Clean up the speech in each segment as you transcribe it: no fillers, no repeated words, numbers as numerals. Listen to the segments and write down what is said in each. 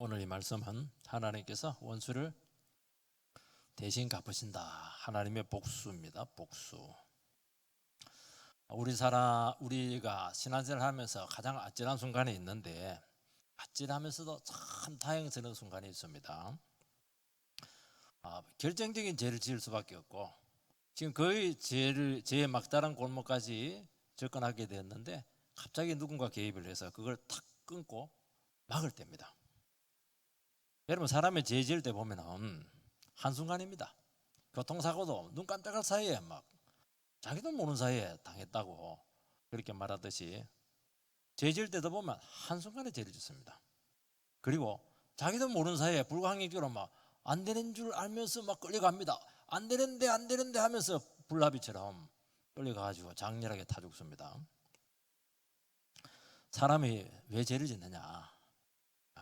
오늘 이 말씀은 하나님께서 원수를 대신 갚으신다. 하나님의 복수입니다. 복수. 우리가 신앙생활 하면서 가장 아찔한 순간이 있는데, 아찔하면서도 참 다행스러운 순간이 있습니다. 결정적인 죄를 지을 수밖에 없고, 지금 거의 죄의 막다른 골목까지 접근하게 되었는데, 갑자기 누군가 개입을 해서 그걸 탁 끊고 막을 때입니다. 여러분, 사람의 죄 지을 때 보면은 한순간입니다. 교통사고도 눈 깜짝할 사이에 막 자기도 모르는 사이에 당했다고 그렇게 말하듯이, 죄 지을 때도 보면 한순간에 죄를 짓습니다. 그리고 자기도 모르는 사이에 불가항력적으로 막 안 되는 줄 알면서 막 끌려갑니다. 안 되는데 하면서 불나비처럼 끌려가가지고 장렬하게 타 죽습니다. 사람이 왜 죄를 짓느냐?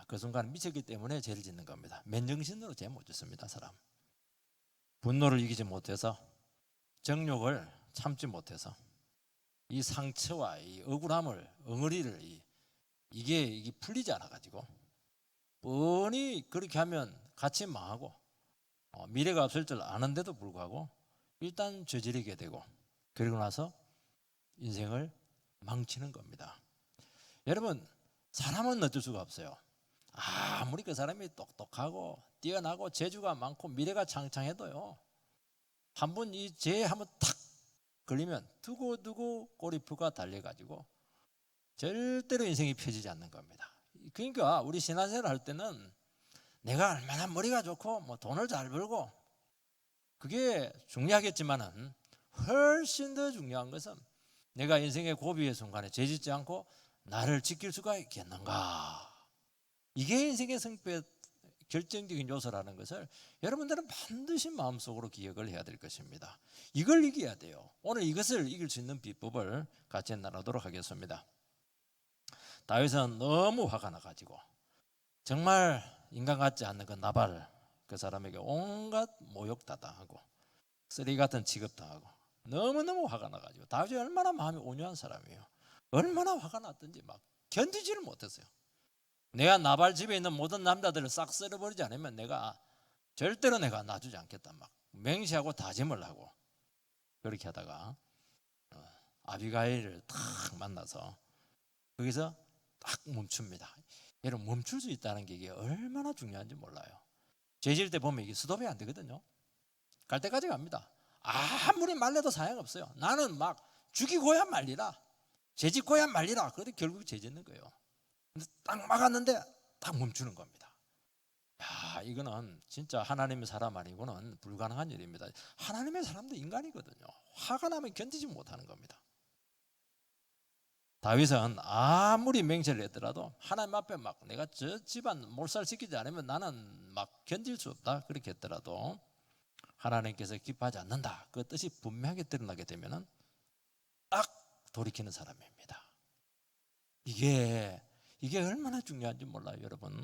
그 순간 미쳤기 때문에 죄를 짓는 겁니다. 맨정신으로 죄 못 짓습니다. 사람 분노를 이기지 못해서, 정욕을 참지 못해서, 이 상처와 이 억울함을, 엉어리를 이게 풀리지 않아 가지고 뻔히 그렇게 하면 같이 망하고 미래가 없을 줄 아는데도 불구하고 일단 저지르게 되고, 그리고 나서 인생을 망치는 겁니다. 여러분, 사람은 어쩔 수가 없어요. 아무리 그 사람이 똑똑하고 뛰어나고 재주가 많고 미래가 창창해도요, 한번 이 죄에 한번 탁 걸리면 두고두고 꼬리표가 달려가지고 절대로 인생이 펴지지 않는 겁니다. 그러니까 우리 신앙생활 할 때는 내가 얼마나 머리가 좋고 뭐 돈을 잘 벌고 그게 중요하겠지만은, 훨씬 더 중요한 것은 내가 인생의 고비의 순간에 죄 짓지 않고 나를 지킬 수가 있겠는가. 이게 인생의 승패 결정적인 요소라는 것을 여러분들은 반드시 마음속으로 기억을 해야 될 것입니다. 이걸 이겨야 돼요. 오늘 이것을 이길 수 있는 비법을 같이 나누도록 하겠습니다. 다윗은 너무 화가 나가지고 정말 인간 같지 않는 그 나발, 그 사람에게 온갖 모욕다 당하고 쓰레기 같은 취급당하고 너무너무 화가 나가지고, 다윗이 얼마나 마음이 온유한 사람이에요. 얼마나 화가 났든지 막 견디지를 못했어요. 내가 나발 집에 있는 모든 남자들을 싹 쓸어버리지 않으면 절대로 내가 놔주지 않겠다, 막 맹세하고 다짐을 하고, 그렇게 하다가 아비가일을 탁 만나서 거기서 딱 멈춥니다. 여러분, 멈출 수 있다는 게 이게 얼마나 중요한지 몰라요. 죄 지을 때 보면 이게 스톱이 안 되거든요. 갈 때까지 갑니다. 아무리 말려도 소용없어요. 나는 막 죽이고야 말리라, 죄 짓고야 말리라. 그런데 결국 죄 짓는 거예요. 근데 딱 막았는데 딱 멈추는 겁니다. 야, 이거는 진짜 하나님의 사람 아니고는 불가능한 일입니다. 하나님의 사람도 인간이거든요. 화가 나면 견디지 못하는 겁니다. 다윗은 아무리 맹세를 했더라도 하나님 앞에 막 내가 저 집안 몰살시키지 않으면 나는 막 견딜 수 없다, 그렇게 했더라도 하나님께서 기뻐하지 않는다, 그 뜻이 분명하게 드러나게 되면은 딱 돌이키는 사람입니다. 이게 얼마나 중요한지 몰라요, 여러분.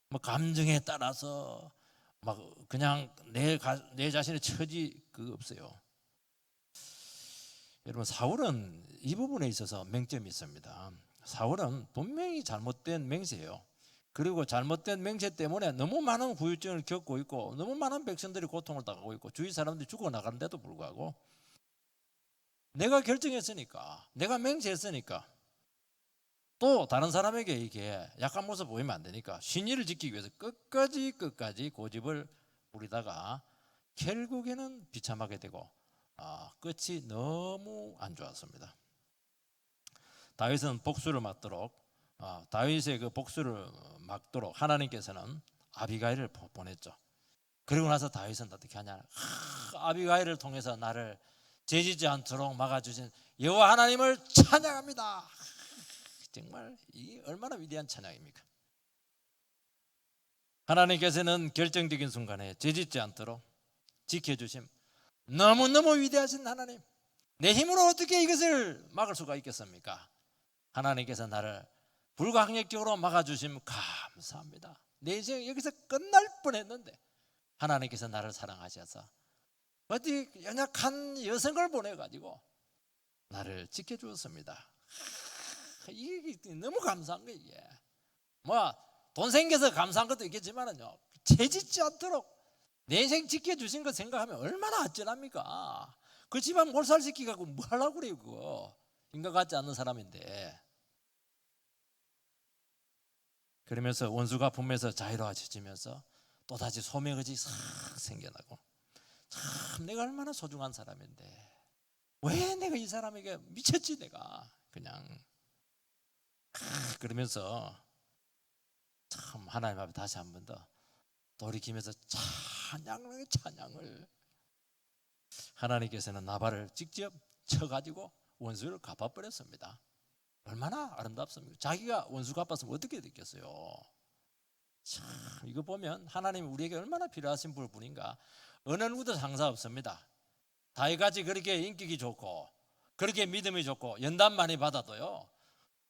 뭐 감정에 따라서 막 그냥 내 자신의 처지 그거 없어요. 여러분, 사울은 이 부분에 있어서 맹점이 있습니다. 사울은 분명히 잘못된 맹세예요. 그리고 잘못된 맹세 때문에 너무 많은 후유증을 겪고 있고, 너무 많은 백성들이 고통을 당하고 있고, 주위 사람들이 죽어나가는데도 불구하고 내가 결정했으니까, 내가 맹세했으니까, 또 다른 사람에게 이게 약한 모습 보이면 안 되니까 신의를 지키기 위해서 끝까지 고집을 부리다가 결국에는 비참하게 되고 끝이 너무 안 좋았습니다. 다윗은 복수를 막도록 다윗의 그 복수를 막도록 하나님께서는 아비가일을 보냈죠. 그리고 나서 다윗은 어떻게 하냐? 아비가일을 통해서 나를 죄짓지 않도록 막아주신 여호와 하나님을 찬양합니다. 정말 이 얼마나 위대한 찬양입니까? 하나님께서는 결정적인 순간에 죄짓지 않도록 지켜주심, 너무너무 위대하신 하나님, 내 힘으로 어떻게 이것을 막을 수가 있겠습니까? 하나님께서 나를 불가항력적으로 막아주심 감사합니다. 내 인생 여기서 끝날 뻔했는데 하나님께서 나를 사랑하셔서 어디 연약한 여성을 보내가지고 나를 지켜주었습니다. 이게 너무 감사한 거예요. 이게 뭐 돈 생겨서 감사한 것도 있겠지만은요, 죄짓지 않도록 내 인생 지켜주신 거 생각하면 얼마나 아찔합니까? 그 집안 몰살시키고 뭐 하려고 그래요, 그거. 인간 같지 않는 사람인데. 그러면서 원수가 분명해서 자유로워지면서 또다시 소명의지 싹 생겨나고, 참 내가 얼마나 소중한 사람인데 왜 내가 이 사람에게 미쳤지, 내가 그냥. 그러면서 참 하나님 앞에 다시 한 번 더 돌이키면서 찬양을 하나님께서는 나발을 직접 쳐가지고 원수를 갚아버렸습니다. 얼마나 아름답습니까? 자기가 원수 갚았으면 어떻게 됐겠어요? 참, 이거 보면 하나님이 우리에게 얼마나 필요하신 분인가. 어느 누구도 상사 없습니다. 다윗같이 그렇게 인격이 좋고 그렇게 믿음이 좋고 연단 많이 받아도요,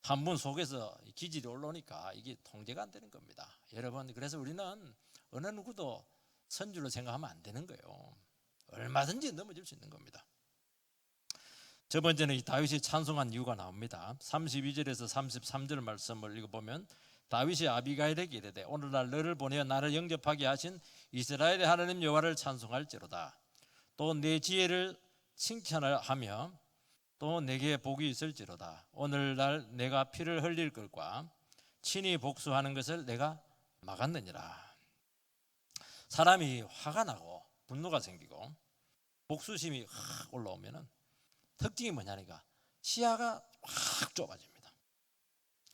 한 분 속에서 기질이 올라오니까 이게 통제가 안 되는 겁니다. 여러분, 그래서 우리는 어느 누구도 선주로 생각하면 안 되는 거예요. 얼마든지 넘어질 수 있는 겁니다. 첫 번째는 이 다윗이 찬송한 이유가 나옵니다. 32절에서 33절 말씀을 읽어보면, 다윗이 아비가일에게 이르되 오늘날 너를 보내어 나를 영접하게 하신 이스라엘의 하나님 여호와를 찬송할지로다. 또 내 지혜를 칭찬을 하며 또 내게 복이 있을지로다. 오늘날 내가 피를 흘릴 것과 친히 복수하는 것을 내가 막았느니라. 사람이 화가 나고 분노가 생기고 복수심이 확 올라오면은 특징이 뭐냐니까 시야가 확 좁아집니다.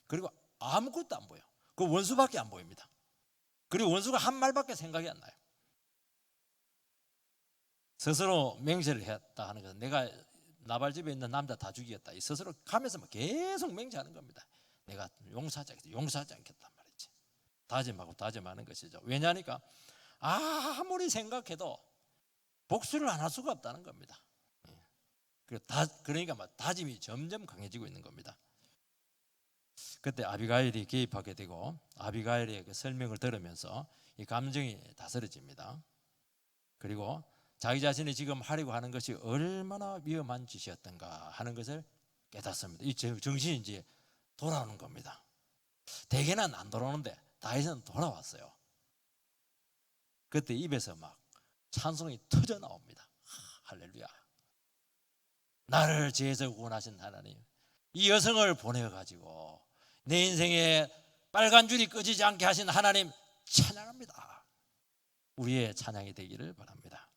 그리고 아무것도 안 보여. 그 원수밖에 안 보입니다. 그리고 원수가 한 말밖에 생각이 안 나요. 스스로 맹세를 했다 하는 것은 내가 나발 집에 있는 남자 다 죽이겠다. 스스로 가면서 계속 맹세하는 겁니다. 내가 용서하지 않겠단 말이지. 다짐하는 것이죠. 왜냐하니까 아무리 생각해도 복수를 안 할 수가 없다는 겁니다. 그러니까 다짐이 점점 강해지고 있는 겁니다. 그때 아비가일이 개입하게 되고 아비가일의 그 설명을 들으면서 이 감정이 다스려집니다. 그리고 자기 자신이 지금 하려고 하는 것이 얼마나 위험한 짓이었던가 하는 것을 깨닫습니다. 이 정신이 이제 돌아오는 겁니다. 대개는 안 돌아오는데 다윗은 돌아왔어요. 그때 입에서 막 찬송이 터져 나옵니다. 할렐루야. 나를 죄에서 구원하신 하나님, 이 여성을 보내가지고 내 인생에 빨간 줄이 꺼지지 않게 하신 하나님 찬양합니다. 우리의 찬양이 되기를 바랍니다.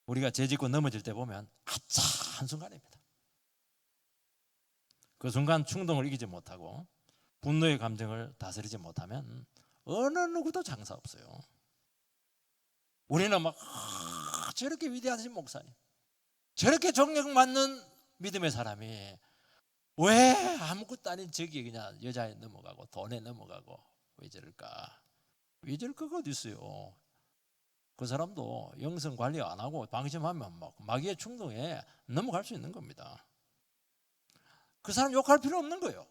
우리가 죄짓고 넘어질 때 보면 아차 한순간입니다. 그 순간 충동을 이기지 못하고 분노의 감정을 다스리지 못하면 어느 누구도 장사 없어요. 우리는 막 저렇게 위대하신 목사님, 저렇게 존경받는 믿음의 사람이 왜 아무것도 아닌 저기 그냥 여자에 넘어가고 돈에 넘어가고 왜 저럴까? 왜 저럴 거가 어디 있어요? 그 사람도 영성 관리 안 하고 방심하면 막 마귀의 충동에 넘어갈 수 있는 겁니다. 그 사람 욕할 필요 없는 거예요.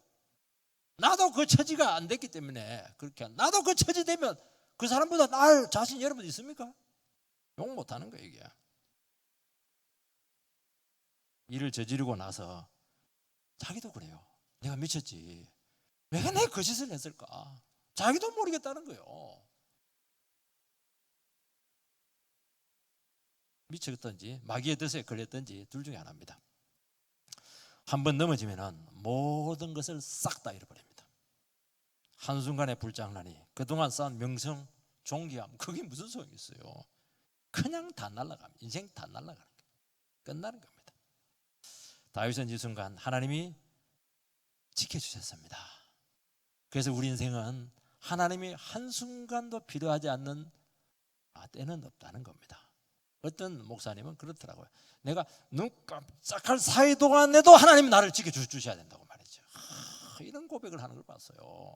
나도 그 처지가 안 됐기 때문에 그렇게, 나도 그 처지 되면 그 사람보다 나을 자신 여러분 있습니까? 욕 못하는 거예요. 이게 일을 저지르고 나서 자기도 그래요. 내가 미쳤지, 왜 내 그 짓을 했을까? 자기도 모르겠다는 거예요. 미쳤든지 마귀의 뜻에 걸렸든지 둘 중에 하나입니다. 한번 넘어지면 모든 것을 싹 다 잃어버립니다. 한순간에 불장난이 그동안 쌓은 명성, 존귀함, 그게 무슨 소용이 있어요? 그냥 다 날아갑니다. 인생 다 날아가는 거예요. 끝나는 겁니다. 다윗은 이 순간 하나님이 지켜주셨습니다. 그래서 우리 인생은 하나님이 한순간도 필요하지 않는 때는 없다는 겁니다. 어떤 목사님은 그렇더라고요. 내가 눈 깜짝할 사이 동안에도 하나님 나를 지켜주셔야 된다고 말이죠. 이런 고백을 하는 걸 봤어요.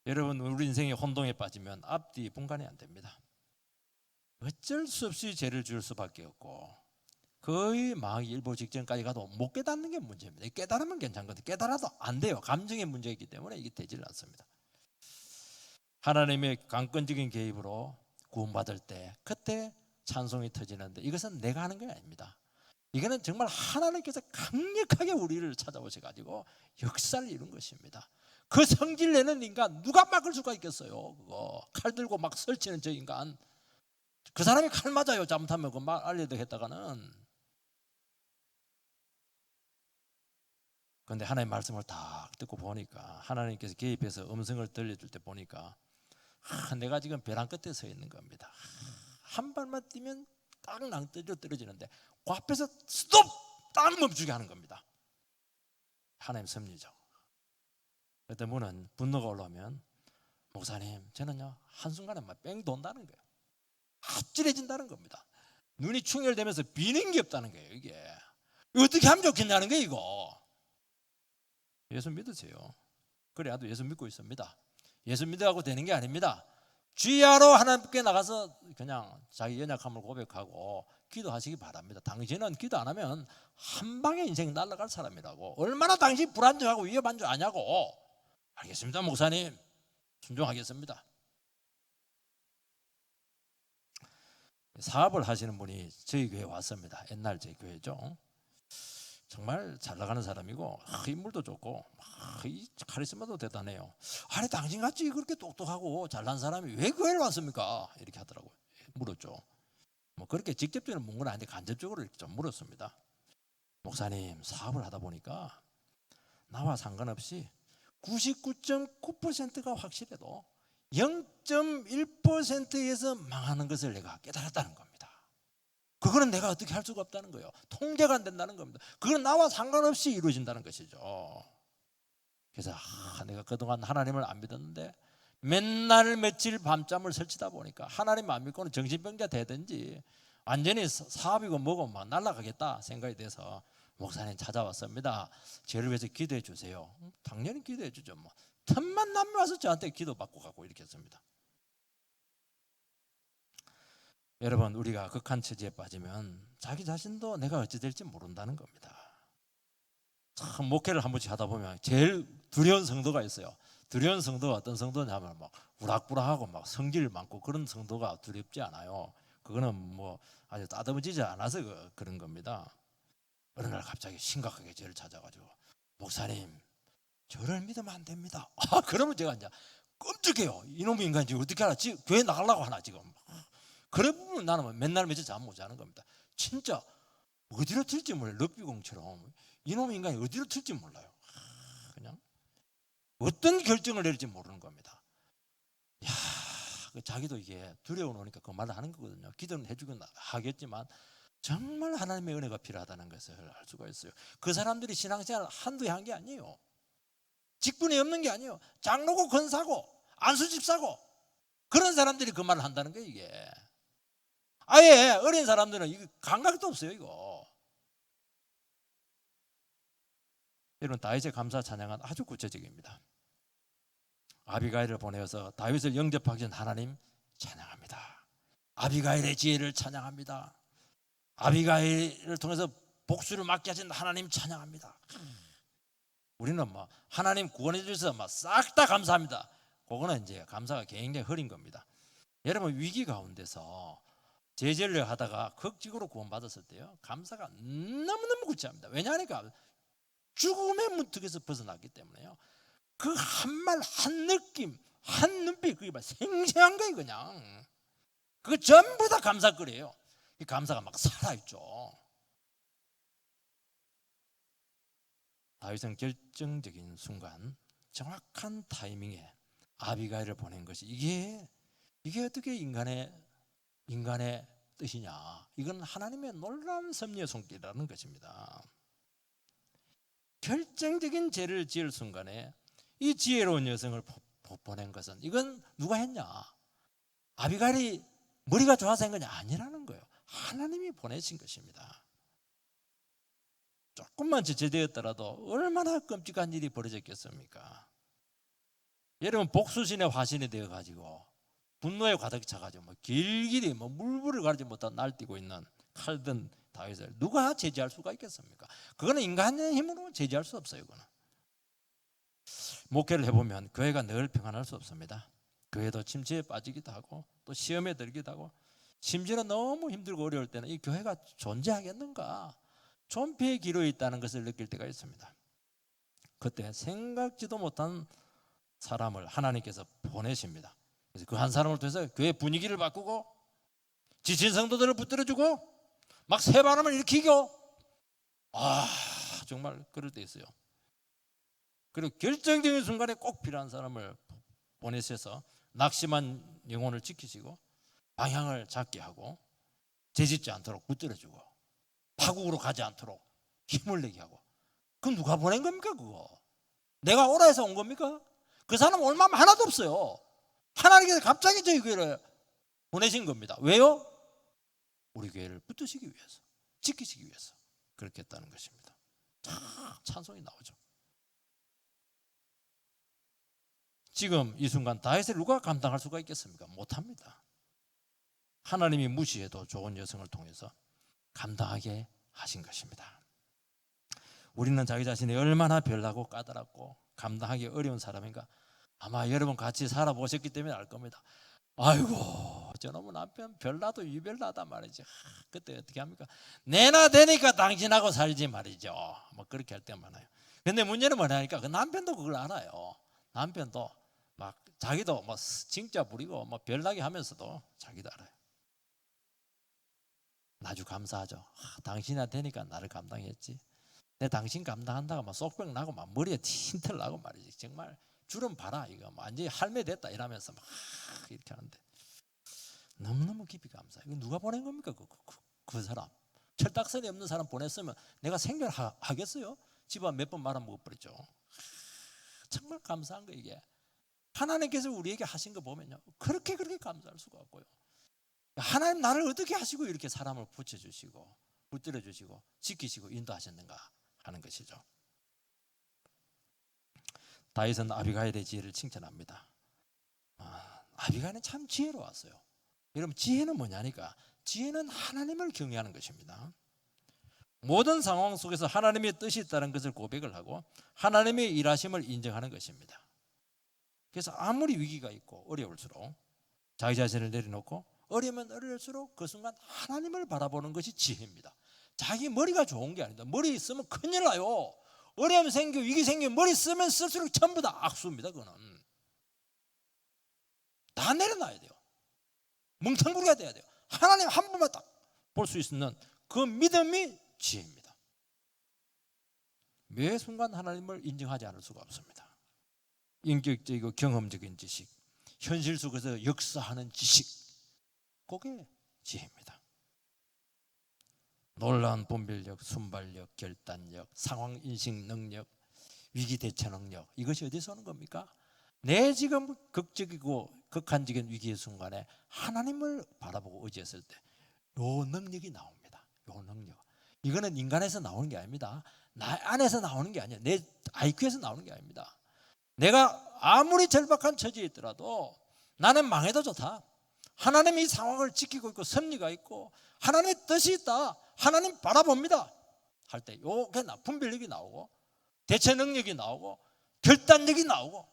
여러분, 우리 인생의 혼동에 빠지면 앞뒤 분간이 안 됩니다. 어쩔 수 없이 죄를 지을 수밖에 없고 거의 망하기 일보 직전까지 가도 못 깨닫는 게 문제입니다. 깨달으면 괜찮거든요. 깨달아도 안 돼요. 감정의 문제이기 때문에 이게 되질 않습니다. 하나님의 강권적인 개입으로 구원받을 때 그때 찬송이 터지는데 이것은 내가 하는 게 아닙니다. 이거는 정말 하나님께서 강력하게 우리를 찾아오셔가지고 역사를 이룬 것입니다. 그 성질 내는 인간 누가 막을 수가 있겠어요? 그거 칼 들고 막 설치는 저 인간, 그 사람이 칼 맞아요. 잘못하면 그 말 알려도 했다가는. 그런데 하나님의 말씀을 딱 듣고 보니까 하나님께서 개입해서 음성을 들려줄 때 보니까 내가 지금 벼랑 끝에 서 있는 겁니다. 한 발만 뛰면 딱 낭떠러지로 떨어지는데 그 앞에서 스톱! 딱 멈추게 하는 겁니다. 하나님 섭리죠. 그때 문은 분노가 올라오면 목사님 저는요 한순간에 막 뺑 돈다는 거예요. 아찔해진다는 겁니다. 눈이 충혈되면서 비는 게 없다는 거예요. 이게 어떻게 하면 좋겠냐는 거예요. 이거 예수 믿으세요. 그래 나도 예수 믿고 있습니다. 예수 믿어가고 되는 게 아닙니다. 주야로 하나님께 나가서 그냥 자기 연약함을 고백하고 기도하시기 바랍니다. 당신은 기도 안 하면 한 방에 인생 날아갈 사람이라고. 얼마나 당신 불안정하고 위험한 줄 아냐고. 알겠습니다 목사님, 순종하겠습니다. 사업을 하시는 분이 저희 교회에 왔습니다. 옛날 저희 교회죠. 정말 잘 나가는 사람이고 인물도 좋고 이 카리스마도 대단해요. 아니 당신같이 그렇게 똑똑하고 잘난 사람이 왜 교회를 왔습니까? 이렇게 하더라고요. 물었죠. 뭐 그렇게 직접적으로 묻는 건 아닌데 간접적으로 이렇게 좀 물었습니다. 목사님 사업을 하다 보니까 나와 상관없이 99.9%가 확실해도 0.1%에서 망하는 것을 내가 깨달았다는 겁니다. 그거는 내가 어떻게 할 수가 없다는 거예요. 통제가 안 된다는 겁니다. 그건 나와 상관없이 이루어진다는 것이죠. 그래서 내가 그동안 하나님을 안 믿었는데 맨날 며칠 밤잠을 설치다 보니까 하나님 안 믿고는 정신병자 되든지 완전히 사업이고 뭐고 막 날아가겠다 생각이 돼서 목사님 찾아왔습니다. 저를 위해서 기도해 주세요. 당연히 기도해 주죠. 뭐 틈만 나면 와서 저한테 기도받고 가고 이렇게 했습니다. 여러분 우리가 극한 처지에 빠지면 자기 자신도 내가 어찌 될지 모른다는 겁니다. 참 목회를 한 번씩 하다 보면 제일 두려운 성도가 있어요. 두려운 성도가 어떤 성도냐면 막 우락부락하고 막 성질 많고 그런 성도가 두렵지 않아요. 그거는 뭐 아주 따듬어지지 않아서 그런 겁니다. 어느 날 갑자기 심각하게 저를 찾아가지고 목사님 저를 믿으면 안 됩니다. 그러면 제가 이제 끔찍해요. 이놈의 인간이 어떻게 하나 교회 나가려고 하나 지금. 그래 보면 나는 맨날 며칠 잠 못 자는 겁니다. 진짜 어디로 튈지 몰라요. 럭비공처럼 이놈의 인간이 어디로 튈지 몰라요. 그냥 어떤 결정을 내릴지 모르는 겁니다. 야, 자기도 이게 두려워오니까 그 말을 하는 거거든요. 기도는 해주긴 하겠지만 정말 하나님의 은혜가 필요하다는 것을 알 수가 있어요. 그 사람들이 신앙생활 한두 해 한 게 아니에요. 직분이 없는 게 아니에요. 장로고 권사고 안수집사고 그런 사람들이 그 말을 한다는 거예요. 이게 아예 어린 사람들은 이거 감각도 없어요. 이거 여러분 다윗의 감사 찬양은 아주 구체적입니다. 아비가일을 보내어서 다윗을 영접하신 하나님 찬양합니다. 아비가일의 지혜를 찬양합니다. 아비가일을 통해서 복수를 막게 하신 하나님 찬양합니다. 우리는 뭐 하나님 구원해 주셔서 막 싹 다 감사합니다. 그거는 이제 감사가 굉장히 흐린 겁니다. 여러분 위기 가운데서 제재를 하다가 극적으로 구원받았을 때요 감사가 너무너무 구체합니다. 왜냐하니까 죽음의 문턱에서 벗어났기 때문에요. 그 한 말, 한 느낌, 한 눈빛 그게 막 생생한 거예요. 그냥 그거 전부 다 감사거리예요. 이 감사가 막 살아있죠. 다윗은 결정적인 순간 정확한 타이밍에 아비가일을 보낸 것이 이게 어떻게 인간의 뜻이냐. 이건 하나님의 놀라운 섭리의 손길이라는 것입니다. 결정적인 죄를 지을 순간에 이 지혜로운 여성을 보낸 것은 이건 누가 했냐? 아비가일이 머리가 좋아서 한 것이 아니라는 거예요. 하나님이 보내신 것입니다. 조금만 제재되었더라도 얼마나 끔찍한 일이 벌어졌겠습니까? 여러분 복수신의 화신이 되어가지고 분노에 가득 차가지고 뭐 길길이 뭐 물불을 가리지 못한 날뛰고 있는 칼든 다윗을 누가 제지할 수가 있겠습니까? 그거는 인간의 힘으로 제지할 수 없어요. 그거는. 목회를 해보면 교회가 늘 평안할 수 없습니다. 교회도 침체에 빠지기도 하고 또 시험에 들기도 하고 심지어는 너무 힘들고 어려울 때는 이 교회가 존재하겠는가 존폐의 기로에 있다는 것을 느낄 때가 있습니다. 그때 생각지도 못한 사람을 하나님께서 보내십니다. 그래서 그 한 사람을 통해서 교회 분위기를 바꾸고 지친 성도들을 붙들어주고 막 새바람을 일으키고 정말 그럴 때 있어요. 그리고 결정적인 순간에 꼭 필요한 사람을 보내셔서 낙심한 영혼을 지키시고 방향을 잡게 하고 죄짓지 않도록 붙들어주고 파국으로 가지 않도록 힘을 내게 하고. 그럼 누가 보낸 겁니까? 그거 내가 오라 해서 온 겁니까? 그 사람 올 마음 하나도 없어요. 하나님께서 갑자기 저희 교회를 보내신 겁니다. 왜요? 우리 교회를 붙드시기 위해서, 지키시기 위해서 그렇게 했다는 것입니다. 참 찬송이 나오죠. 지금 이 순간 다윗을 누가 감당할 수가 있겠습니까? 못합니다. 하나님이 무시해도 좋은 여성을 통해서 감당하게 하신 것입니다. 우리는 자기 자신이 얼마나 별나고 까다롭고 감당하기 어려운 사람인가 아마 여러분 같이 살아보셨기 때문에 알 겁니다. 아이고 저놈의 남편 별나도 유별나다 말이죠. 그때 어떻게 합니까? 내나 되니까 당신하고 살지 말이죠. 뭐 그렇게 할 때가 많아요. 근데 문제는 뭐냐니까 그 남편도 그걸 알아요. 남편도 막 자기도 뭐 진짜 부리고 뭐 별나게 하면서도 자기도 알아요. 아주 감사하죠. 당신한테 되니까 나를 감당했지. 내 당신 감당한다가 막 속병 나고 막 머리에 틴털 나고 말이지. 정말 주름 봐라 이거 완전히 할매 됐다 이러면서 막 이렇게 하는데 너무너무 깊이 감사해요. 이거 누가 보낸 겁니까? 그 사람 철딱선이 없는 사람 보냈으면 내가 생존하겠어요? 집안 몇 번 말아먹어버리죠. 정말 감사한 거 이게. 하나님께서 우리에게 하신 거 보면요 그렇게 감사할 수가 없고요. 하나님 나를 어떻게 하시고 이렇게 사람을 붙여주시고 붙들어주시고 지키시고 인도하셨는가 하는 것이죠. 다윗은 아비가일의 지혜를 칭찬합니다. 아비가일은 참 지혜로웠어요. 여러분 지혜는 뭐냐니까 지혜는 하나님을 경외하는 것입니다. 모든 상황 속에서 하나님의 뜻이 있다는 것을 고백을 하고 하나님의 일하심을 인정하는 것입니다. 그래서 아무리 위기가 있고 어려울수록 자기 자신을 내려놓고 어려우면 어려울수록 그 순간 하나님을 바라보는 것이 지혜입니다. 자기 머리가 좋은 게 아니다. 머리 있으면 큰일 나요. 어려움 생겨 위기 생겨 머리 쓰면 쓸수록 전부 다 악수입니다. 그거는 다 내려놔야 돼요. 멍텅구리가 돼야 돼요. 하나님 한 번만 딱 볼 수 있는 그 믿음이 지혜입니다. 매 순간 하나님을 인정하지 않을 수가 없습니다. 인격적이고 경험적인 지식, 현실 속에서 역사하는 지식, 그게 지혜입니다. 놀라운 분별력, 순발력, 결단력, 상황 인식 능력, 위기 대처 능력, 이것이 어디서 오는 겁니까? 내 지금 극적이고 극한적인 위기의 순간에 하나님을 바라보고 의지했을 때 요 능력이 나옵니다. 요 능력. 이거는 인간에서 나오는 게 아닙니다. 나 안에서 나오는 게 아니에요. 내 IQ에서 나오는 게 아닙니다. 내가 아무리 절박한 처지에 있더라도 나는 망해도 좋다. 하나님이 이 상황을 지키고 있고 섭리가 있고 하나님의 뜻이 있다. 하나님 바라봅니다. 할 때 요게 분별력이 나오고 대처 능력이 나오고 결단력이 나오고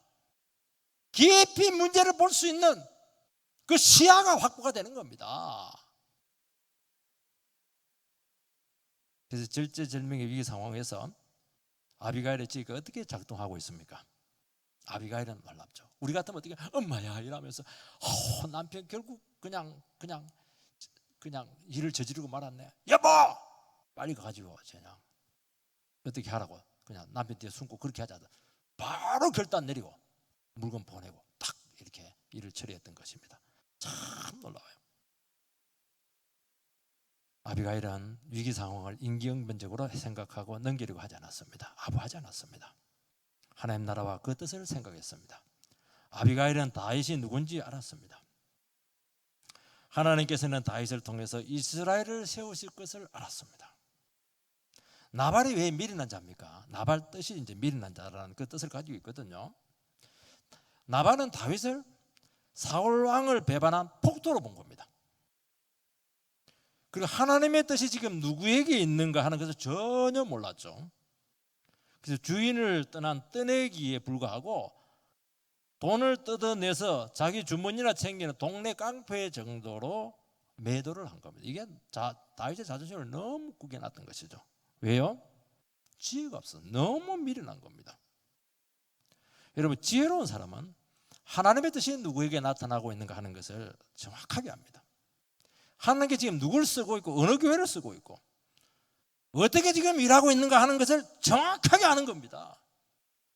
깊이 문제를 볼 수 있는 그 시야가 확보가 되는 겁니다. 그래서 절제절명의 위기 상황에서 아비가일의 지혜가 어떻게 작동하고 있습니까? 아비가일은 놀랍죠. 우리 같으면 어떻게 엄마야 이러면서 남편 결국 그냥 일을 저지르고 말았네. 여보 빨리 가가지고 그냥 어떻게 하라고 그냥 남편 뒤에 숨고 그렇게 하자. 바로 결단 내리고 물건 보내고 딱 이렇게 일을 처리했던 것입니다. 참 놀라워요. 아비가일은 위기 상황을 임기응변적으로 생각하고 넘기려고 하지 않았습니다. 아부하지 않았습니다. 하나님 나라와 그 뜻을 생각했습니다. 아비가일은 다윗이 누군지 알았습니다. 하나님께서는 다윗을 통해서 이스라엘을 세우실 것을 알았습니다. 나발이 왜 미련한 자입니까? 나발 뜻이 이제 미련한 자라는 그 뜻을 가지고 있거든요. 나발은 다윗을 사울 왕을 배반한 폭도로 본 겁니다. 그리고 하나님의 뜻이 지금 누구에게 있는가 하는 것을 전혀 몰랐죠. 그래서 주인을 떠난 떠내기에 불과하고 돈을 뜯어내서 자기 주머니나 챙기는 동네 깡패 정도로 매도를 한 겁니다. 이게 다윗의 자존심을 너무 구겨놨던 것이죠. 왜요? 지혜가 없어. 너무 미련한 겁니다. 여러분, 지혜로운 사람은 하나님의 뜻이 누구에게 나타나고 있는가 하는 것을 정확하게 압니다. 하나님께 지금 누굴 쓰고 있고 어느 교회를 쓰고 있고 어떻게 지금 일하고 있는가 하는 것을 정확하게 아는 겁니다.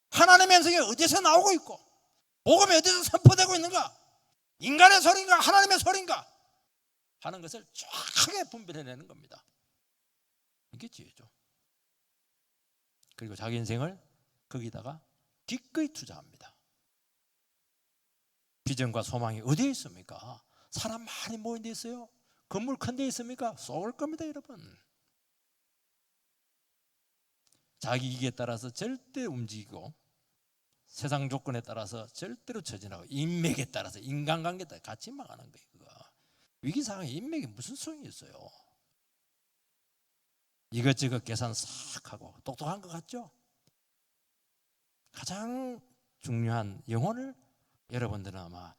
하나님의 음성이 어디서 나오고 있고 복음이 어디서 선포되고 있는가, 인간의 소리인가 하나님의 소리인가 하는 것을 정확하게 분별해내는 겁니다. 이게 지혜죠. 그리고 자기 인생을 거기다가 기꺼이 투자합니다. 비전과 소망이 어디에 있습니까? 사람 많이 모인 데 있어요? 건물 큰 데 있습니까? 쏠 겁니다, 여러분. 자기 이익에 따라서 절대 움직이고 세상 조건에 따라서 절대로 처진하고 인맥에 따라서 인간관계에 따라 같이 망하는 거예요. 그거. 위기 상황에 인맥이 무슨 소용이 있어요? 이것저것 계산 싹 하고 똑똑한 것 같죠? 가장 중요한 영혼을 여러분들은 아마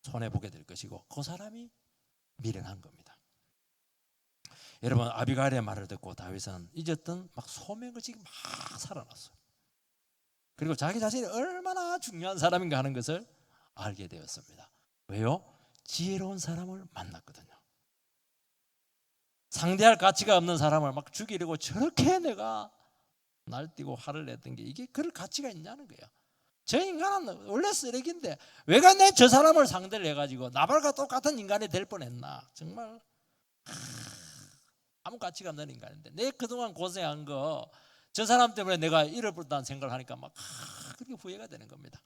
손해보게 될 것이고 그 사람이 미련한 겁니다. 여러분, 아비가일의 말을 듣고 다윗은 잊었던 막 소명의식이 막 살아났어요. 그리고 자기 자신이 얼마나 중요한 사람인가 하는 것을 알게 되었습니다. 왜요? 지혜로운 사람을 만났거든요. 상대할 가치가 없는 사람을 막 죽이려고 저렇게 내가 날뛰고 화를 냈던 게 이게 그럴 가치가 있냐는 거예요. 저 인간은 원래 쓰레기인데 왜가 내 저 사람을 상대를 해가지고 나발과 똑같은 인간이 될 뻔했나. 정말 아무 가치가 없는 인간인데 내 그동안 고생한 거 저 사람 때문에 내가 잃어버렸다는 생각을 하니까 막 그렇게 후회가 되는 겁니다.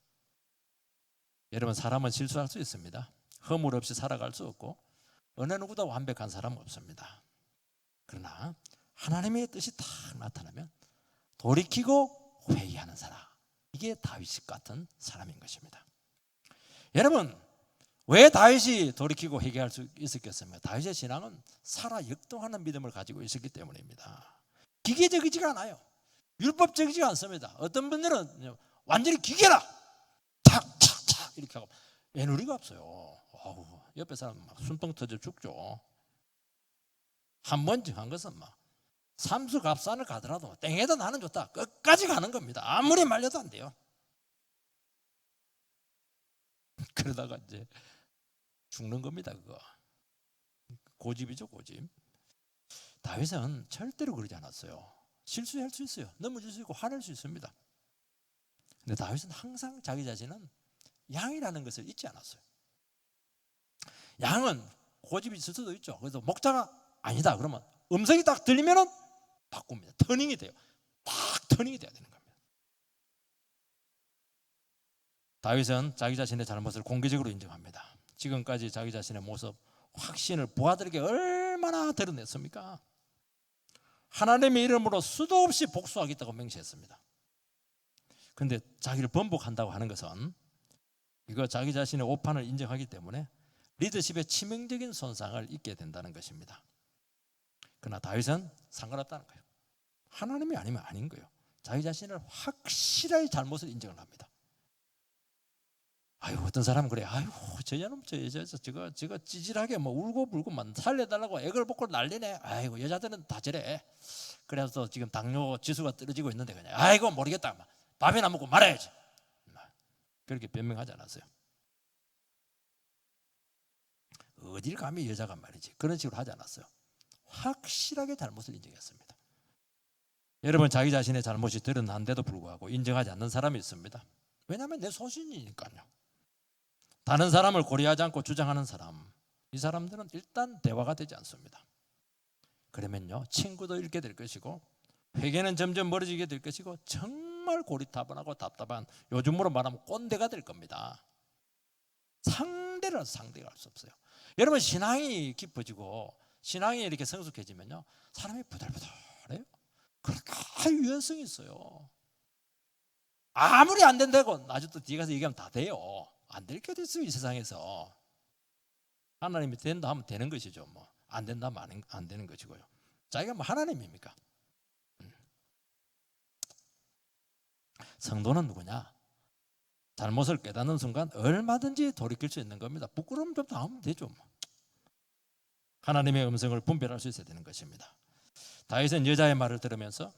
여러분, 사람은 실수할 수 있습니다. 허물 없이 살아갈 수 없고 어느 누구도 완벽한 사람은 없습니다. 그러나 하나님의 뜻이 딱 나타나면 돌이키고 회개하는 사람, 이게 다윗 같은 사람인 것입니다. 여러분, 왜 다윗이 돌이키고 회개할 수 있었겠습니까? 다윗의 신앙은 살아 역동하는 믿음을 가지고 있었기 때문입니다. 기계적이지가 않아요. 율법적이지가 않습니다. 어떤 분들은 완전히 기계라 탁탁탁 이렇게 하고 애누리가 없어요. 어우, 옆에 사람 막 순풍 터져 죽죠. 한 번 정한 것은 막 삼수갑산을 가더라도 땡에도 나는 좋다 끝까지 가는 겁니다. 아무리 말려도 안 돼요. 그러다가 이제 죽는 겁니다. 그거 고집이죠, 고집. 다윗은 절대로 그러지 않았어요. 실수할 수 있어요. 넘어질 수 있고 화낼 수 있습니다. 근데 다윗은 항상 자기 자신은 양이라는 것을 잊지 않았어요. 양은 고집이 있을 수도 있죠. 그래서 목자가 아니다 그러면 음성이 딱 들리면은 바꿉니다. 터닝이 돼요. 딱 터닝이 돼야 되는 겁니다. 다윗은 자기 자신의 잘못을 공개적으로 인정합니다. 지금까지 자기 자신의 모습, 확신을 부하들에게 얼마나 드러냈습니까? 하나님의 이름으로 수도 없이 복수하겠다고 맹세했습니다. 그런데 자기를 번복한다고 하는 것은 이거 자기 자신의 오판을 인정하기 때문에 리더십에 치명적인 손상을 입게 된다는 것입니다. 그러나 다윗은 상관없다는 거예요. 하나님이 아니면 아닌 거예요. 자기 자신을 확실하게 잘못을 인정을 합니다. 아유, 어떤 사람은 그래. 아유, 저 여자는 저거 찌질하게 뭐 울고 불고 막 살려달라고 애걸 벗고 난리네. 아이고, 여자들은 다 저래. 그래서 지금 당뇨 지수가 떨어지고 있는데 그냥 아이고 모르겠다. 밥이나 먹고 말아야지. 그렇게 변명하지 않았어요. 어딜 감히 여자가 말이지. 그런 식으로 하지 않았어요. 확실하게 잘못을 인정했습니다. 여러분, 자기 자신의 잘못이 드러난데도 불구하고 인정하지 않는 사람이 있습니다. 왜냐하면 내 소신이니까요. 다른 사람을 고려하지 않고 주장하는 사람, 이 사람들은 일단 대화가 되지 않습니다. 그러면요, 친구도 잃게 될 것이고 회개는 점점 멀어지게 될 것이고 정말 고리타분하고 답답한, 요즘으로 말하면 꼰대가 될 겁니다. 상대가 할 수 없어요. 여러분, 신앙이 깊어지고 신앙이 이렇게 성숙해지면요, 사람이 부들부들해요. 그렇게 유연성이 있어요. 아무리 안 된다고 나중에 또 뒤에 가서 얘기하면 다 돼요. 안 될 게 어딨어요, 이 세상에서. 하나님이 된다 하면 되는 것이죠. 뭐 안 된다 하면 안 되는 것이고요. 자기가 뭐 하나님입니까? 성도는 누구냐? 잘못을 깨닫는 순간 얼마든지 돌이킬 수 있는 겁니다. 부끄러움 좀 당하면 되죠. 하나님의 음성을 분별할 수 있어야 되는 것입니다. 다윗은 여자의 말을 들으면서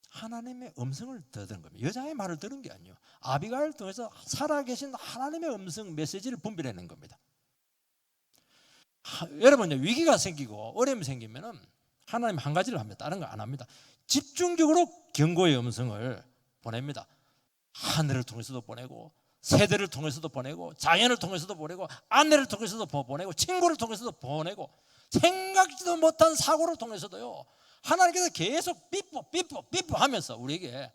하나님의 음성을 들은 겁니다. 여자의 말을 들은 게 아니에요. 아비가일을 통해서 살아계신 하나님의 음성 메시지를 분별해낸 겁니다. 여러분, 위기가 생기고 어려움이 생기면은 하나님 한 가지를 합니다. 다른 거 안 합니다. 집중적으로 경고의 음성을 보냅니다. 하늘을 통해서도 보내고, 세대를 통해서도 보내고, 자연을 통해서도 보내고, 아내를 통해서도 보내고, 친구를 통해서도 보내고, 생각지도 못한 사고를 통해서도요, 하나님께서 계속 삐뽀 하면서 우리에게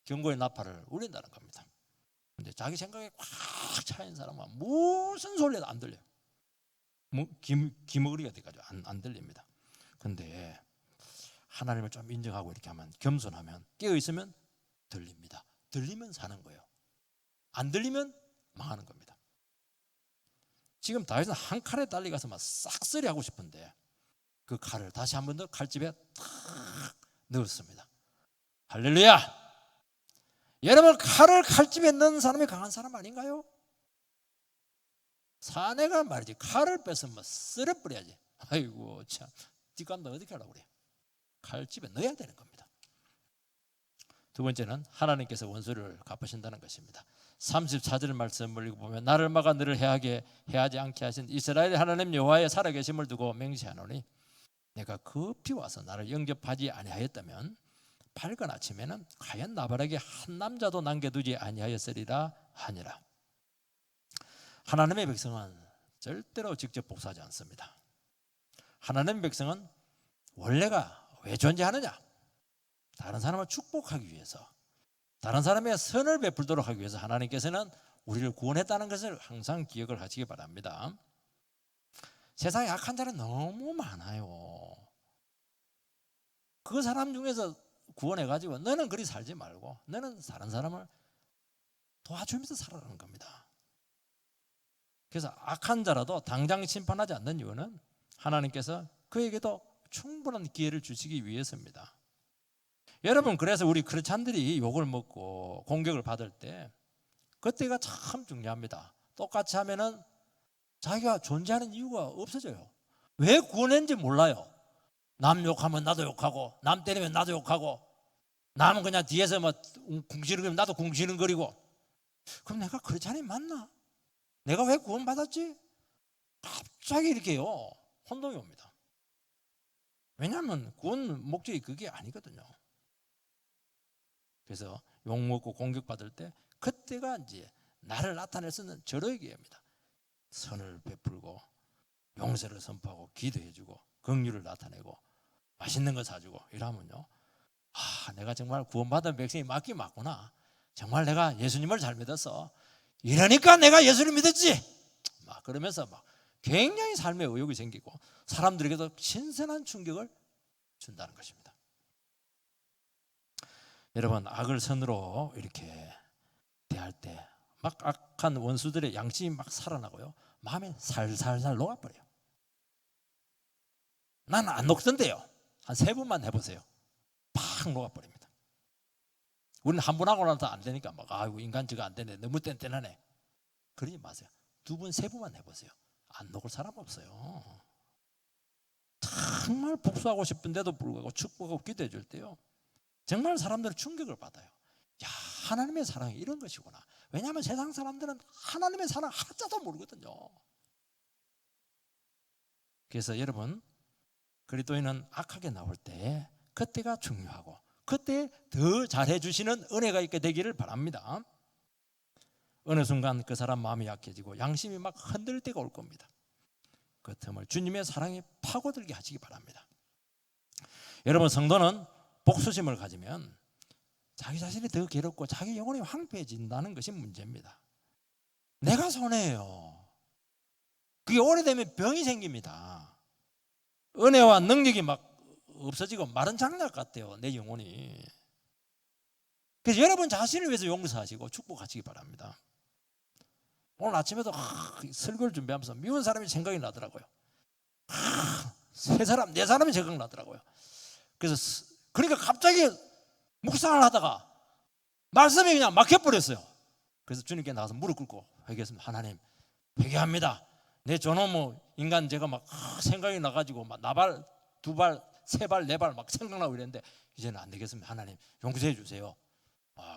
경고의 나팔을 울린다는 겁니다. 근데 자기 생각에 꽉 차인 사람은 무슨 소리도 안 들려요. 기머리가 돼가지고 안 들립니다. 근데 하나님을 좀 인정하고 이렇게 하면, 겸손하면, 깨어있으면 들립니다. 들리면 사는 거예요. 안 들리면 망하는 겁니다. 지금 다윗은 한 칼에 달려가서 막 싹쓸이 하고 싶은데 그 칼을 다시 한 번 더 칼집에 탁 넣었습니다. 할렐루야! 여러분, 칼을 칼집에 넣은 사람이 강한 사람 아닌가요? 사내가 말이지, 칼을 뺏으면 쓸어버려야지. 아이고 참, 뒷감도 어떻게 하려고 그래. 칼집에 넣어야 되는 겁니다. 두 번째는 하나님께서 원수를 갚으신다는 것입니다. 34절 말씀을 읽어보면 나를 막아 너를 해하지 않게 하신 이스라엘의 하나님 여호와의 살아계심을 두고 맹세하노니 내가 급히 와서 나를 영접하지 아니하였다면 밝은 아침에는 과연 나발에게 한 남자도 남겨두지 아니하였으리라 하니라. 하나님의 백성은 절대로 직접 복수하지 않습니다. 하나님의 백성은 원래가 왜 존재하느냐? 다른 사람을 축복하기 위해서, 다른 사람의 선을 베풀도록 하기 위해서 하나님께서는 우리를 구원했다는 것을 항상 기억을 하시기 바랍니다. 세상에 악한 자는 너무 많아요. 그 사람 중에서 구원해가지고 너는 그리 살지 말고 너는 다른 사람을 도와주면서 살아가는 겁니다. 그래서 악한 자라도 당장 심판하지 않는 이유는 하나님께서 그에게도 충분한 기회를 주시기 위해서입니다. 여러분, 그래서 우리 크리스찬들이 욕을 먹고 공격을 받을 때 그때가 참 중요합니다. 똑같이 하면은 자기가 존재하는 이유가 없어져요. 왜 구원했는지 몰라요. 남 욕하면 나도 욕하고, 남 때리면 나도 욕하고, 남은 그냥 뒤에서 뭐 궁시렁거리면 나도 궁시렁거리고. 그럼 내가 크리스찬이 맞나? 내가 왜 구원받았지? 갑자기 이렇게요, 혼동이 옵니다. 왜냐하면 구원 목적이 그게 아니거든요. 그래서 욕먹고 공격받을 때 그때가 이제 나를 나타낼 수 있는 절호의 기회입니다. 선을 베풀고 용서를 선포하고 기도해주고 긍휼을 나타내고 맛있는 거 사주고 이러면요, 내가 정말 구원받은 백성이 맞긴 맞구나. 정말 내가 예수님을 잘 믿었어. 이러니까 내가 예수를 믿었지. 막 그러면서 막 굉장히 삶의 의욕이 생기고 사람들에게도 신선한 충격을 준다는 것입니다. 여러분, 악을 선으로 이렇게 대할 때 막 악한 원수들의 양심이 막 살아나고요, 마음에 살살살 녹아버려요. 나는 안 녹던데요. 한 3번만 해보세요. 팍 녹아버립니다. 우리는 한 번 하고 나서 안 되니까 막 아이고 인간 저거 안 되네, 너무 뗀뗀하네. 그러지 마세요. 2번, 3번만 해보세요. 안 녹을 사람 없어요. 정말 복수하고 싶은데도 불구하고 축복하고 기도해 줄 때요, 정말 사람들은 충격을 받아요. 야, 하나님의 사랑이 이런 것이구나. 왜냐하면 세상 사람들은 하나님의 사랑 하자도 모르거든요. 그래서 여러분, 그리스도인은 악하게 나올 때 그때가 중요하고 그때 더 잘해 주시는 은혜가 있게 되기를 바랍니다. 어느 순간 그 사람 마음이 약해지고 양심이 막 흔들 때가 올 겁니다. 그 틈을 주님의 사랑이 파고들게 하시기 바랍니다. 여러분, 성도는 복수심을 가지면 자기 자신이 더 괴롭고 자기 영혼이 황폐해진다는 것이 문제입니다. 내가 손해예요. 그게 오래되면 병이 생깁니다. 은혜와 능력이 막 없어지고 마른 장작 같아요, 내 영혼이. 그래서 여러분 자신을 위해서 용서하시고 축복하시기 바랍니다. 오늘 아침에도 설교를 준비하면서 미운 사람이 생각이 나더라고요. 세 사람, 네 사람이 생각나더라고요. 그래서 그러니까 갑자기 묵상을 하다가 말씀이 그냥 막혀버렸어요. 그래서 주님께 나가서 무릎 꿇고 회개했습니다. 하나님, 회개합니다. 내 저놈의 인간 제가 막 생각이 나가지고 막 나발, 두발, 세 발, 네 발 막 생각나고 이랬는데 이제는 안 되겠습니다. 하나님 용서해 주세요.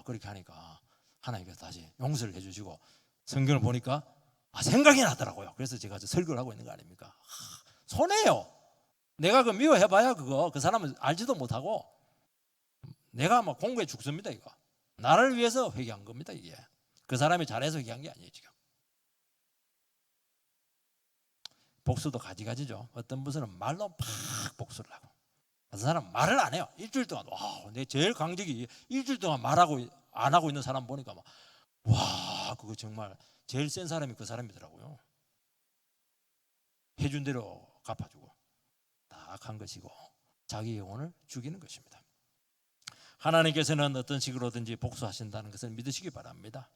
그렇게 하니까 하나님께서 다시 용서를 해주시고 성경을 보니까 생각이 나더라고요. 그래서 제가 설교를 하고 있는 거 아닙니까? 손해요. 내가 그 미워해봐야 그 사람은 알지도 못하고 내가 막 공부해 죽습니다. 이거 나를 위해서 회개한 겁니다. 이게 그 사람이 잘해서 회개한 게 아니에요. 지금 복수도 가지가지죠. 어떤 분은 말로 팍 복수를 하고 어떤 사람은 말을 안 해요. 일주일 동안 내 제일 강직이 일주일 동안 말하고 안 하고 있는 사람 보니까 그거 정말 제일 센 사람이 그 사람이더라고요. 해준 대로 갚아주고 딱 한 것이고 자기 영혼을 죽이는 것입니다. 하나님께서는 어떤 식으로든지 복수하신다는 것을 믿으시기 바랍니다.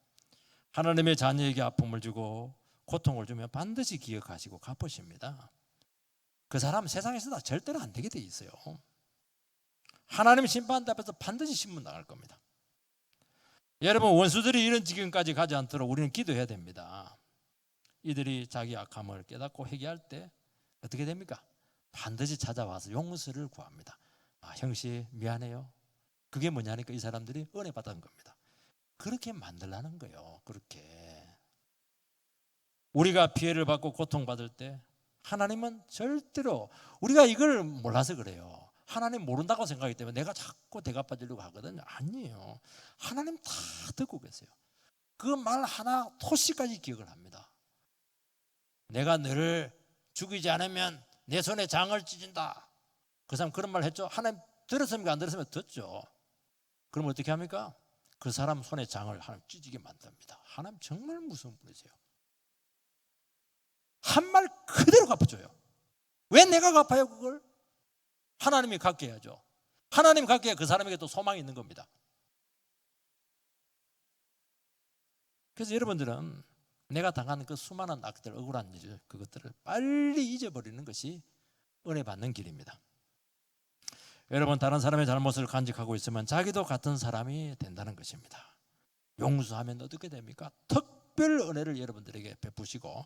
하나님의 자녀에게 아픔을 주고 고통을 주면 반드시 기억하시고 갚으십니다. 그 사람 세상에서 절대로 안 되게 돼 있어요. 하나님 심판 앞에서 반드시 신문 나갈 겁니다. 여러분, 원수들이 이런 지경까지 가지 않도록 우리는 기도해야 됩니다. 이들이 자기 악함을 깨닫고 회개할 때 어떻게 됩니까? 반드시 찾아와서 용서를 구합니다. 형씨 미안해요. 그게 뭐냐니까 이 사람들이 은혜 받은 겁니다. 그렇게 만들라는 거예요. 그렇게 우리가 피해를 받고 고통받을 때 하나님은 절대로 우리가 이걸 몰라서 그래요. 하나님 모른다고 생각하기 때문에 내가 자꾸 대갚아주려고 하거든요. 아니에요. 하나님 다 듣고 계세요. 그 말 하나 토시까지 기억을 합니다. 내가 너를 죽이지 않으면 내 손에 장을 찢은다. 그 사람 그런 말 했죠. 하나님 들었습니까? 안 들었으면 듣죠. 그럼 어떻게 합니까? 그 사람 손에 장을 하나님 찢게 만듭니다. 하나님 정말 무서운 분이세요. 한 말 그대로 갚아줘요. 왜 내가 갚아요 그걸? 하나님이 갚게 해야죠. 하나님 갚게 해야 그 사람에게 또 소망이 있는 겁니다. 그래서 여러분들은 내가 당하는 그 수많은 악들, 억울한 일, 그것들을 빨리 잊어버리는 것이 은혜 받는 길입니다. 여러분, 다른 사람의 잘못을 간직하고 있으면 자기도 같은 사람이 된다는 것입니다. 용서하면 어떻게 됩니까? 특별 은혜를 여러분들에게 베푸시고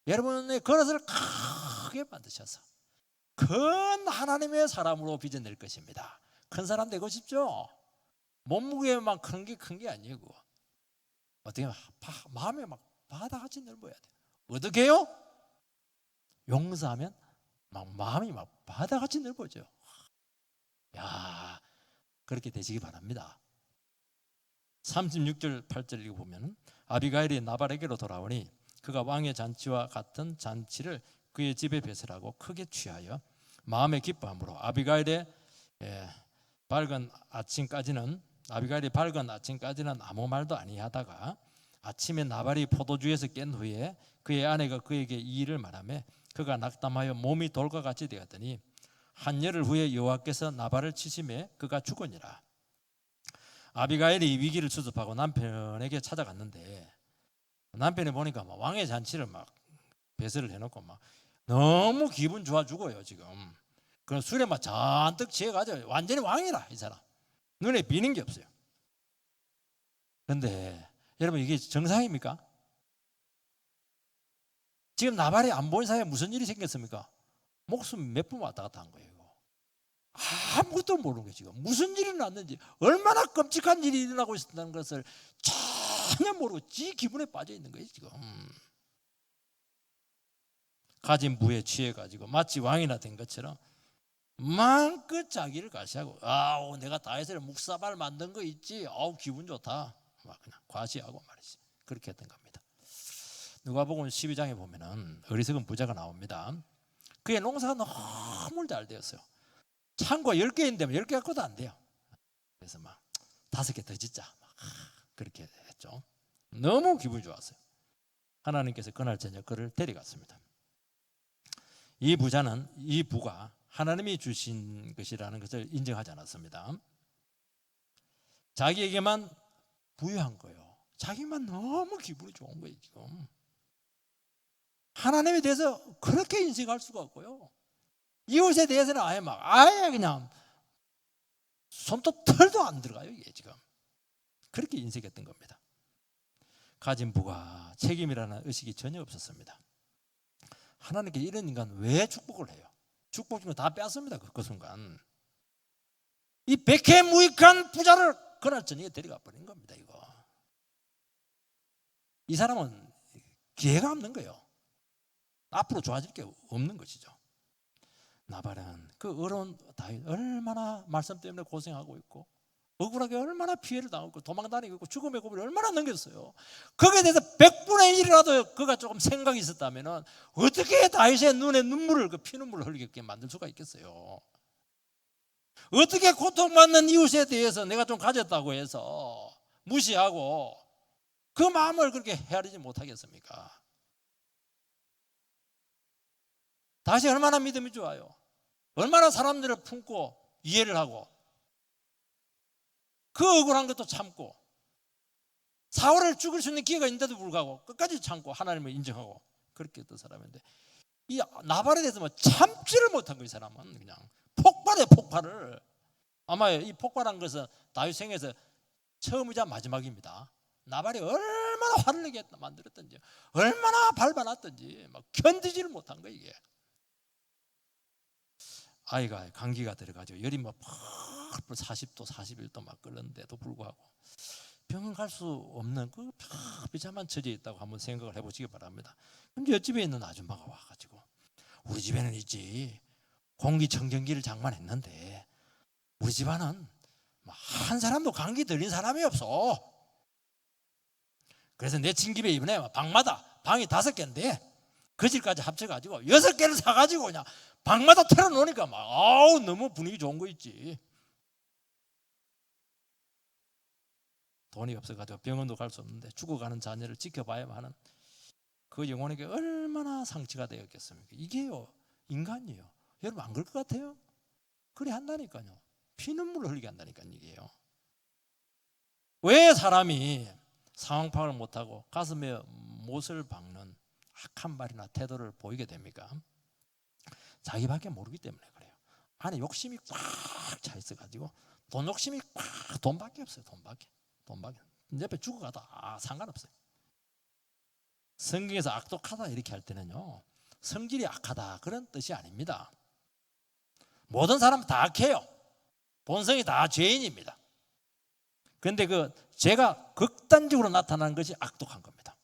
여러분의 그릇을 크게 만드셔서 큰 하나님의 사람으로 빚어낼 것입니다. 큰 사람 되고 싶죠? 몸무게만 큰 게 아니고 어떻게 마음에 막 바다같이 넓어야 돼요. 어떻게 해요? 용서하면 마음이 막 바다같이 넓어져요. 그렇게 되시기 바랍니다. 36절 8절 읽어보면 아비가일이 나발에게로 돌아오니 그가 왕의 잔치와 같은 잔치를 그의 집에 배설하고 크게 취하여 마음에 기뻐함으로 아비가일이 밝은 아침까지는 아무 말도 아니하다가 아침에 나발이 포도주에서 깬 후에 그의 아내가 그에게 이 일을 말하며 그가 낙담하여 몸이 돌과 같이 되었더니 한열흘 후에 여호와께서 나발을 치심에 그가 죽으니라. 아비가일이 위기를 추습하고 남편에게 찾아갔는데 남편이 보니까 왕의 잔치를 막 배설을 해놓고 막 너무 기분 좋아 죽어요 지금. 그럼 술에 막 잔뜩 취해가지고 완전히 왕이라 이 사람. 눈에 비는 게 없어요. 그런데 여러분 이게 정상입니까? 지금 나발이 안 본 사이에 무슨 일이 생겼습니까? 목숨 몇 번 왔다 갔다 한 거예요. 아무것도 모르는 거예요. 지금 무슨 일이 났는지 얼마나 끔찍한 일이 일어나고 있다는 것을 전혀 모르고 지 기분에 빠져 있는 거예요 지금. 가진 부에 취해가지고 마치 왕이나 된 것처럼 마음껏 자기를 과시하고 내가 다윗을 묵사발 만든 거 있지 기분 좋다 막 그냥 과시하고 말이지. 그렇게 했던 겁니다. 누가복음 12장에 보면은 어리석은 부자가 나옵니다. 그의 농사가 너무 잘 되었어요. 창고가 10개 있는데 10개 갖고도 안 돼요. 그래서 막 5개 더 짓자 그렇게 했죠. 너무 기분이 좋았어요. 하나님께서 그날 저녁 그를 데려갔습니다. 이 부가 하나님이 주신 것이라는 것을 인정하지 않았습니다. 자기에게만 부유한 거예요. 자기만 너무 기분이 좋은 거예요 지금. 하나님에 대해서 그렇게 인식할 수가 없고요. 이웃에 대해서는 아예 그냥 손톱 털도 안 들어가요 이게 지금. 그렇게 인식했던 겁니다. 가진 부가 책임이라는 의식이 전혀 없었습니다. 하나님께 이런 인간 왜 축복을 해요? 축복 다 뺐습니다. 그 순간 이 백해무익한 부자를 그날 저녁에 데려가 버린 겁니다. 이거 이 사람은 기회가 없는 거예요. 앞으로 좋아질 게 없는 것이죠. 나발은 그 어려운 다윗 얼마나 말씀 때문에 고생하고 있고 억울하게 얼마나 피해를 당하고 도망다니고 있고 죽음의 고비를 얼마나 넘겼어요. 거기에 대해서 100분의 1이라도 그가 조금 생각이 있었다면 어떻게 다윗의 눈에 눈물을 그 피눈물을 흘리게 만들 수가 있겠어요. 어떻게 고통받는 이웃에 대해서 내가 좀 가졌다고 해서 무시하고 그 마음을 그렇게 헤아리지 못하겠습니까? 다시 얼마나 믿음이 좋아요. 얼마나 사람들을 품고 이해를 하고 그 억울한 것도 참고 사울을 죽일 수 있는 기회가 있는데도 불구하고 끝까지 참고 하나님을 인정하고 그렇게 했던 사람인데 이 나발에 대해서 뭐 참지를 못한 거예요. 이 사람은 그냥 폭발해 폭발을. 아마 이 폭발한 것은 다윗 생에서 처음이자 마지막입니다. 나발이 얼마나 화를 내게 만들었던지 얼마나 밟아놨던지 막 견디지를 못한 거예요. 이게 아이가 감기가 들어가지고 열이 막 40도 41도 막 끓는데도 불구하고 병원 갈 수 없는 그 비참한 처지에 있다고 한번 생각을 해보시기 바랍니다. 근데 옆집에 있는 아줌마가 와가지고 우리 집에는 있지 공기청정기를 장만했는데 우리 집안은 한 사람도 감기 들린 사람이 없어. 그래서 내 친집에 이번에 방마다 방이 5개인데 그 집까지 합쳐가지고 6개를 사가지고 그냥 방마다 틀어놓으니까 막 아우 너무 분위기 좋은 거 있지. 돈이 없어가지고 병원도 갈 수 없는데 죽어가는 자녀를 지켜봐야만 하는 그 영혼에게 얼마나 상처가 되었겠습니까? 이게요 인간이에요. 여러분 안 그럴 것 같아요? 그래 한다니까요. 피눈물을 흘리게 한다니까요. 이게요. 왜 사람이 상황 파악을 못하고 가슴에 못을 박는 악한 말이나 태도를 보이게 됩니까? 자기밖에 모르기 때문에 그래요. 안에 욕심이 꽉 차 있어가지고 돈 욕심이 꽉 돈밖에 없어요. 돈밖에 옆에 죽어가다 상관없어요. 성경에서 악독하다 이렇게 할 때는요 성질이 악하다 그런 뜻이 아닙니다. 모든 사람은 다 악해요. 본성이 다 죄인입니다. 그런데 그 죄가 극단적으로 나타나는 것이 악독한 겁니다.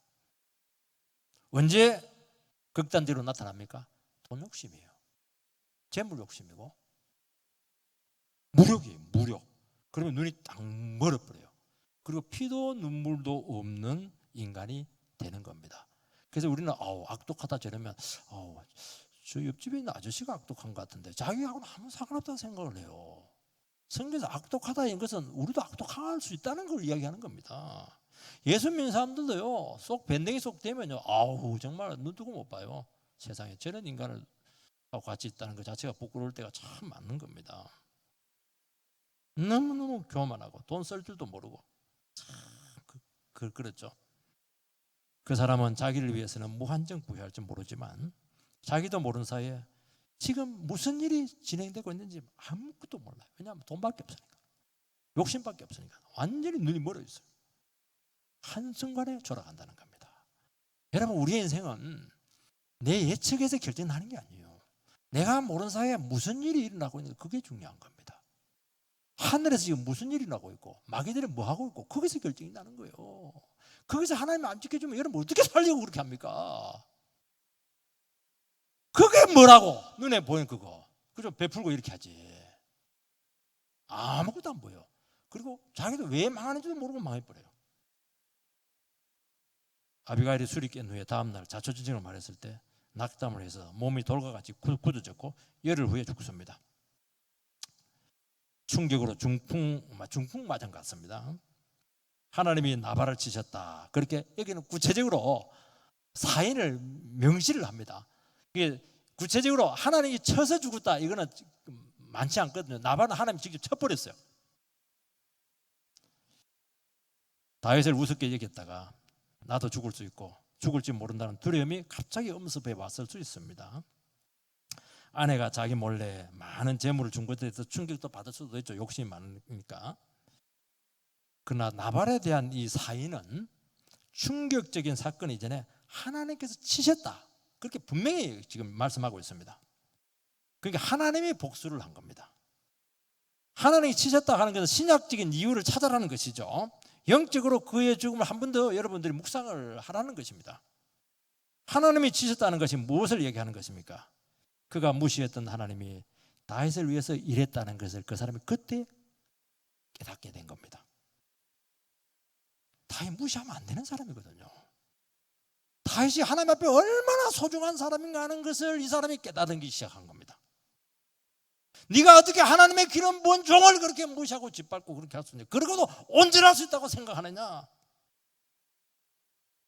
언제 극단적으로 나타납니까? 돈 욕심이에요. 재물 욕심이고 무력이에요. 무력. 그러면 눈이 딱 멀어버려요. 그리고 피도 눈물도 없는 인간이 되는 겁니다. 그래서 우리는 악독하다 저러면 저 옆집에 있는 아저씨가 악독한 것 같은데 자기하고는 아무 상관없다고 생각을 해요. 성경에서 악독하다는 것은 우리도 악독할 수 있다는 걸 이야기하는 겁니다. 예수 믿는 사람들도요 속 밴댕이 속 되면요 정말 눈 뜨고 못 봐요. 세상에 저런 인간을 하고 같이 있다는 것 자체가 부끄러울 때가 참 많은 겁니다. 너무너무 교만하고 돈 쓸 줄도 모르고 그렇죠. 그 사람은 자기를 위해서는 무한정 부여할 줄 모르지만 자기도 모르는 사이에 지금 무슨 일이 진행되고 있는지 아무것도 몰라요. 왜냐하면 돈밖에 없으니까 욕심밖에 없으니까 완전히 눈이 멀어 있어요. 한순간에 졸아간다는 겁니다. 여러분 우리의 인생은 내 예측에서 결정나는 게 아니에요. 내가 모르는 사이에 무슨 일이 일어나고 있는지 그게 중요한 겁니다. 하늘에서 지금 무슨 일이 나고 있고 마귀들이 뭐 하고 있고 거기서 결정이 나는 거예요. 거기서 하나님이 안 지켜주면 여러분 어떻게 살려고 그렇게 합니까? 그게 뭐라고 눈에 보이는 그거 그죠? 베풀고 이렇게 하지 아무것도 안 보여. 그리고 자기도 왜 망하는지도 모르고 망해버려요. 아비가일이 술이 깬 후에 다음날 자초지종을 말했을 때 낙담을 해서 몸이 돌과 같이 굳어졌고 열흘 후에 죽습니다. 충격으로 중풍 맞은 것 같습니다. 하나님이 나발을 치셨다. 그렇게 여기는 구체적으로 사인을 명시를 합니다. 이게 구체적으로 하나님이 쳐서 죽었다 이거는 많지 않거든요. 나발은 하나님이 직접 쳐버렸어요. 다윗을 우습게 여겼다가 나도 죽을 수 있고 죽을지 모른다는 두려움이 갑자기 엄습해 왔을 수 있습니다. 아내가 자기 몰래 많은 재물을 준 것에 대해서 충격도 받을 수도 있죠. 욕심이 많으니까. 그러나 나발에 대한 이 사인은 충격적인 사건 이전에 하나님께서 치셨다. 그렇게 분명히 지금 말씀하고 있습니다. 그러니까 하나님이 복수를 한 겁니다. 하나님이 치셨다 하는 것은 신약적인 이유를 찾아라는 것이죠. 영적으로 그의 죽음을 한 번 더 여러분들이 묵상을 하라는 것입니다. 하나님이 치셨다는 것이 무엇을 얘기하는 것입니까? 그가 무시했던 하나님이 다윗을 위해서 일했다는 것을 그 사람이 그때 깨닫게 된 겁니다. 다윗 무시하면 안 되는 사람이거든요. 다윗이 하나님 앞에 얼마나 소중한 사람인가 하는 것을 이 사람이 깨닫기 시작한 겁니다. 네가 어떻게 하나님의 기름 부은 종을 그렇게 무시하고 짓밟고 그렇게 할 수 있냐? 그러고도 온전할 수 있다고 생각하느냐?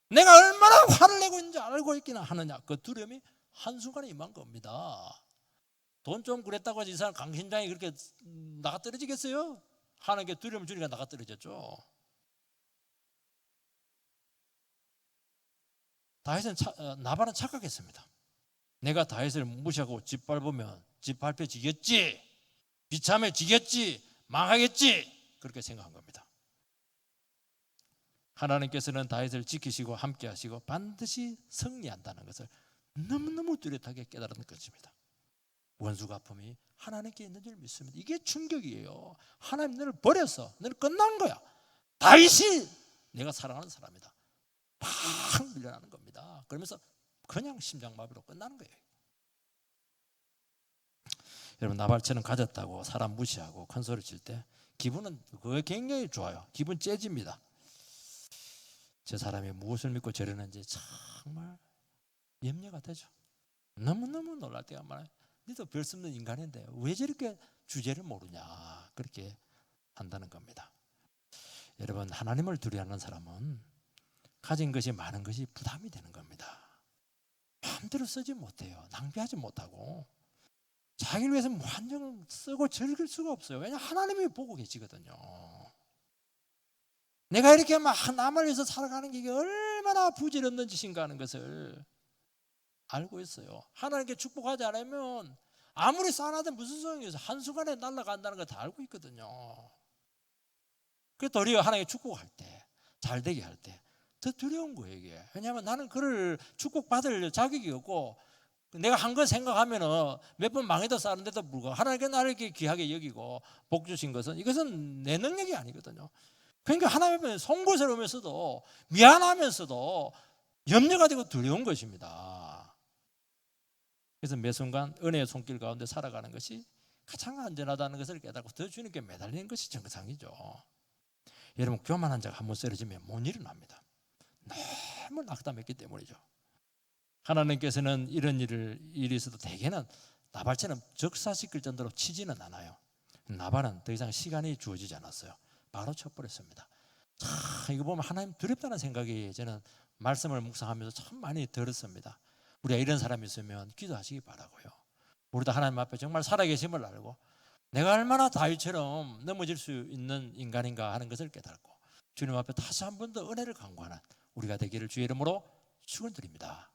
내가 얼마나 화를 내고 있는지 알고 있기나 하느냐? 그 두려움이 한순간에 임한 겁니다. 돈 좀 그랬다고 해서 이 사람 강신장이 그렇게 나가 떨어지겠어요? 하나님께 두려움을 주니까 나가 떨어졌죠. 나발은 착각했습니다. 내가 다윗을 무시하고 짓밟으면 짓밟혀지겠지, 비참해지겠지, 망하겠지, 그렇게 생각한 겁니다. 하나님께서는 다윗을 지키시고 함께 하시고 반드시 승리한다는 것을 너무너무 뚜렷하게 깨달은 것입니다. 원수가 아픔이 하나님께 있는 줄 믿습니다. 이게 충격이에요. 하나님 너를 버려서 너는 끝난 거야. 다윗이 내가 사랑하는 사람이다. 팍 밀려나는 겁니다. 그러면서 그냥 심장마비로 끝나는 거예요. 여러분, 나발처럼 가졌다고 사람 무시하고 큰 소리 칠 때 기분은 그게 굉장히 좋아요. 기분 째집니다. 저 사람이 무엇을 믿고 저러는지 정말 염려가 되죠. 너무너무 놀랄 때가 많아요. 너도 별 수 없는 인간인데 왜 저렇게 주제를 모르냐, 그렇게 한다는 겁니다. 여러분, 하나님을 두려워하는 사람은 가진 것이 많은 것이 부담이 되는 겁니다. 마음대로 쓰지 못해요. 낭비하지 못하고 자기를 위해서 완전 쓰고 즐길 수가 없어요. 왜냐하면 하나님이 보고 계시거든요. 내가 이렇게 막 남을 위해서 살아가는 게 얼마나 부질없는 짓인가 하는 것을 알고 있어요. 하나님께 축복하지 않으면 아무리 쌓아놔도 무슨 소용이 있어요. 한순간에 날아간다는 걸 다 알고 있거든요. 그래서 도리어 하나님께 축복할 때, 잘 되게 할 때 더 두려운 거예요, 이게. 왜냐하면 나는 그를 축복받을 자격이 없고 내가 한 거 생각하면 몇 번 망해도 싸는데도 불구하고 하나님께 나를 이렇게 귀하게 여기고 복 주신 것은 이것은 내 능력이 아니거든요. 그러니까 하나님은 송구스러우면서도 미안하면서도 염려가 되고 두려운 것입니다. 그래서 매 순간 은혜의 손길 가운데 살아가는 것이 가장 안전하다는 것을 깨닫고 더 주님께 매달리는 것이 정상이죠. 여러분, 교만한 자가 한번 쓰러지면 못 일어납니다. 너무 낙담했기 때문이죠. 하나님께서는 이런 일이 있어도 대개는 나발처럼 적사시킬 정도로 치지는 않아요. 나발은 더 이상 시간이 주어지지 않았어요. 바로 쳐버렸습니다. 참, 이거 보면 하나님 두렵다는 생각이 저는 말씀을 묵상하면서 참 많이 들었습니다. 우리가 이런 사람이 있으면 기도하시기 바라고요. 우리도 하나님 앞에 정말 살아계심을 알고 내가 얼마나 다윗처럼 넘어질 수 있는 인간인가 하는 것을 깨닫고 주님 앞에 다시 한 번 더 은혜를 간구하는 우리가 되기를 주의 이름으로 축원드립니다.